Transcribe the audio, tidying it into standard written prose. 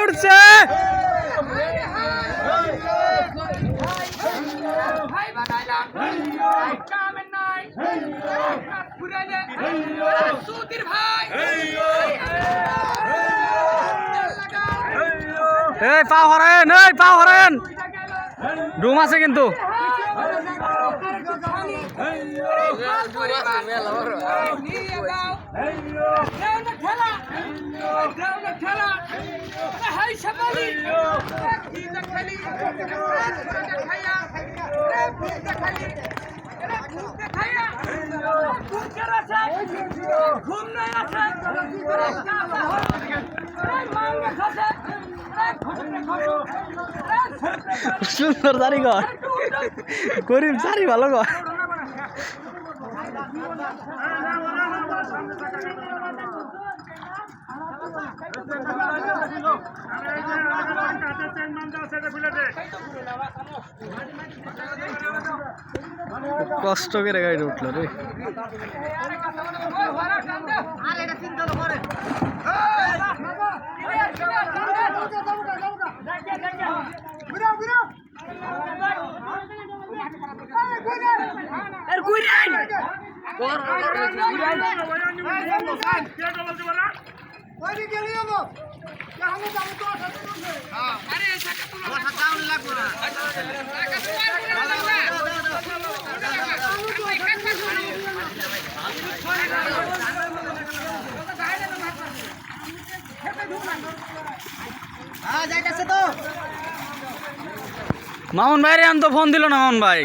উঠছে এই পা হরেন, এই পা হরেন, ডুম আছে কিন্তু সুন্দর দাড়ি কর গরিব চারি ভালো কর কষ্ট করে গাড়ি উঠলো রে মামুন ভাই রে আন তো ফোন দিল না মামুন ভাই।